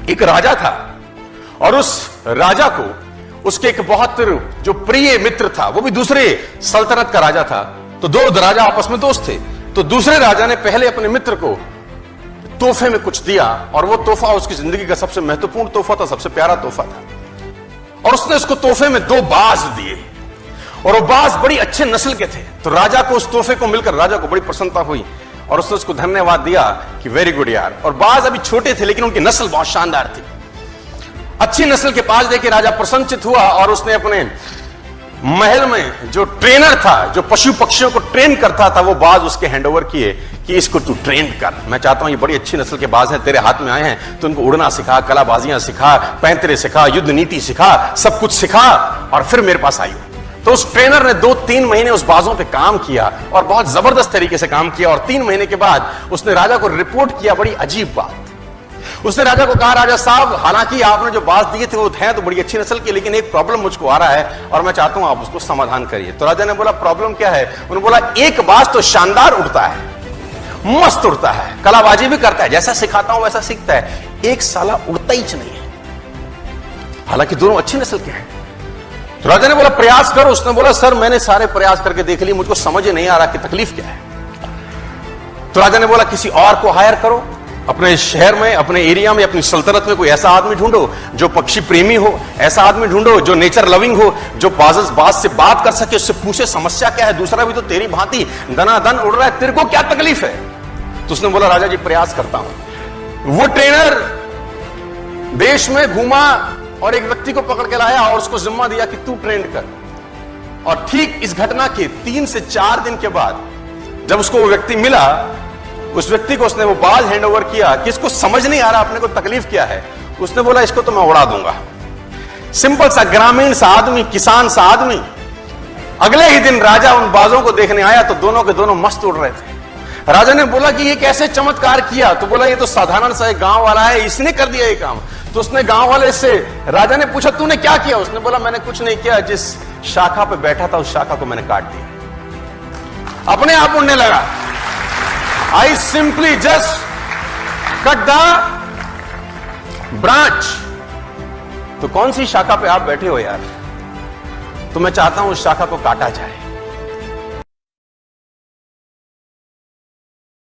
एक राजा था और उस राजा को उसके एक बहुत जो प्रिय मित्र था, वो भी दूसरे सल्तनत का राजा था। तो दो राजा आपस में दोस्त थे। तो दूसरे राजा ने पहले अपने मित्र को तोहफे में कुछ दिया और वो तोहफा उसकी जिंदगी का सबसे महत्वपूर्ण तोहफा था, सबसे प्यारा तोहफा था। और उसने उसको तोहफे में 2 बाज दिए और वो बाज बड़ी अच्छे नस्ल के थे। तो राजा को उस तोहफे को मिलकर राजा को बड़ी प्रसन्नता हुई और उसने उसको धन्यवाद दिया कि वेरी गुड यार। और बाज अभी छोटे थे लेकिन उनकी नस्ल बहुत शानदार थी। अच्छी नस्ल के बाज देकर राजा प्रसन्नचित हुआ और उसने अपने महल में जो ट्रेनर था, जो पशु पक्षियों को ट्रेन करता था, वो बाज उसके हैंडओवर किए कि इसको तू ट्रेन कर। मैं चाहता हूं ये बड़ी अच्छी नस्ल के बाज हैं, तेरे हाथ में आए हैं, तो उनको उड़ना सिखा, कलाबाजियां सिखा, पैंतरे सिखा, युद्ध नीति सिखा, सब कुछ सिखा और फिर मेरे पास आई। तो उस ट्रेनर ने 2-3 महीने उस बाजों पे काम किया और बहुत जबरदस्त तरीके से काम किया। और 3 महीने के बाद उसने राजा को रिपोर्ट किया बड़ी अजीब बात। उसने राजा को कहा, राजा साहब, हालांकि आपने जो बाज दिए थे वो हैं तो बड़ी अच्छी नस्ल के, लेकिन एक प्रॉब्लम मुझको आ रहा है और मैं चाहता हूं आप उसको समाधान करिए। तो राजा ने बोला, प्रॉब्लम क्या है? उन्होंने बोला, एक बाज तो शानदार उड़ता है, मस्त उड़ता है, कलाबाजी भी करता है, जैसा सिखाता हूं वैसा सीखता है, एक साला उड़ता ही नहीं है, हालांकि दोनों अच्छी नस्ल के हैं। तो राजा ने बोला, प्रयास करो। उसने बोला, सर मैंने सारे प्रयास करके देख लिए, मुझको समझ ही नहीं आ रहा कि तकलीफ क्या है। तो राजा ने बोला, किसी और को हायर करो, अपने शहर में, अपने एरिया में, अपनी सल्तनत में कोई ऐसा आदमी ढूंढो जो पक्षी प्रेमी हो, ऐसा आदमी ढूंढो जो नेचर लविंग हो, जो बाज से बात कर सके, उससे पूछे समस्या क्या है, दूसरा भी तो तेरी भांति दनादन उड़ रहा है, तेरे को क्या तकलीफ है? तो उसने बोला, राजा जी प्रयास करता हूं। वो ट्रेनर देश में घूमा और एक व्यक्ति को पकड़ के लाया और उसको जिम्मा दिया कि तू ट्रेन कर। और ठीक इस घटना के 3 से 4 दिन के बाद जब उसको वो व्यक्ति मिला, उस व्यक्ति को उसने वो बाज हैंडओवर किया कि इसको समझ नहीं आ रहा अपने को तकलीफ क्या है। उसने बोला, इसको तो मैं उड़ा दूंगा। सिंपल सा ग्रामीण सा आदमी, किसान सा आदमी। अगले ही दिन राजा उन बाजों को देखने आया तो दोनों के दोनों मस्त उड़ रहे थे। राजा ने बोला कि ये कैसे चमत्कार किया? तो बोला, ये तो साधारण सा एक गांव वाला है, इसने कर दिया ये काम। तो उसने गांव वाले से, राजा ने पूछा, तूने क्या किया? उसने बोला, मैंने कुछ नहीं किया, जिस शाखा पे बैठा था उस शाखा को मैंने काट दिया, अपने आप उड़ने लगा। I simply just cut the branch। तो कौन सी शाखा पे आप बैठे हो यार? तो मैं चाहता हूं उस शाखा को काटा जाए।